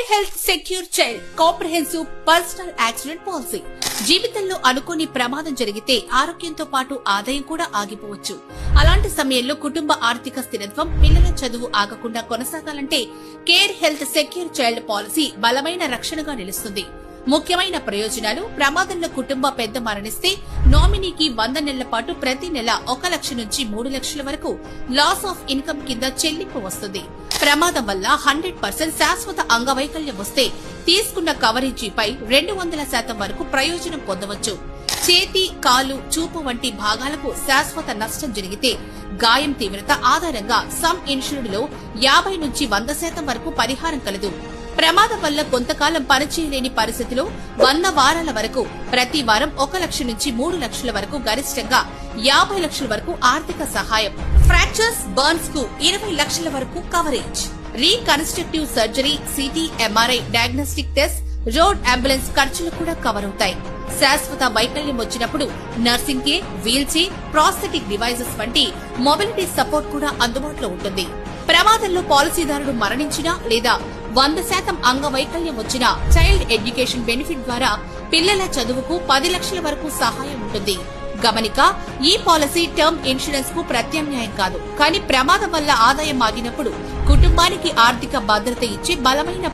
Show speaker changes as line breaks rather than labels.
Care Health secure child comprehensive personal accident policy. జీవితంలో అనుకోని ప్రమాదం జరిగితే ఆరోగ్యంతో పాటు ఆదాయం కూడా ఆగిపోవచ్చు. అలాంటి సమయంలో కుటుంబ ఆర్థిక స్థిరత్వం, పిల్లల చదువు ఆగకుండా కొనసాగాలంటే Care Health secure child policy బలమైన రక్షణగా నిలుస్తుంది. ముఖ్యమైన ప్రయోజనాలు: ప్రమాదంలో కుటుంబ పెద్ద మరణిస్తే నామినీకి 100 నెలల పాటు ప్రతి నెల 1 లక్ష నుంచి 3 లక్షల వరకు లాస్ ఆఫ్ ఇన్కమ్ కింద చెల్లింపు వస్తుంది. ప్రమాదం వల్ల 100% శాశ్వత అంగవైకల్యం వస్తే తీసుకున్న కవరేజీపై 200% వరకు ప్రయోజనం పొందవచ్చు. చేతి, కాలు, చూపు వంటి భాగాలకు శాశ్వత నష్టం జరిగితే గాయం తీవ్రత ఆధారంగా సమ్ ఇన్సూర్డ్ లో 50 నుంచి 100% వరకు పరిహారం కలదు. ప్రమాదం వల్ల కొంతకాలం పనిచేయలేని పరిస్థితిలో 100 వారాల వరకు ప్రతి వారం 1 లక్ష నుంచి 3 లక్షల వరకు, గరిష్టంగా 50 లక్షల వరకు ఆర్థిక సహాయం. ఫ్రాక్చర్స్, బర్న్స్ కు 20 లక్షల వరకు coverage. Reconstructive surgery, CT, MRI, diagnostic test, road ambulance ఖర్చులు కూడా కవర్ అవుతాయి. శాశ్వత వైకల్యం వచ్చినప్పుడు nursing care, wheelchair, prosthetic devices వంటి మొబిలిటీ సపోర్ట్ కూడా అందుబాటులో ఉంటుంది. ప్రమాదంలో పాలసీదారుడు మరణించినా లేదా 100% అంగవైకల్యం వచ్చిన చైల్డ్ ఎడ్యుకేషన్ బెనిఫిట్ ద్వారా పిల్లల చదువుకు 10 లక్షల వరకు సహాయం ఉంటుంది. గమనిక: ఈ పాలసీ టర్మ్ ఇన్సూరెన్స్ కు ప్రత్యామ్నాయం కాదు, కానీ ప్రమాదం వల్ల ఆదాయం ఆగినప్పుడు కుటుంబానికి ఆర్థిక భద్రత ఇచ్చే బలమైన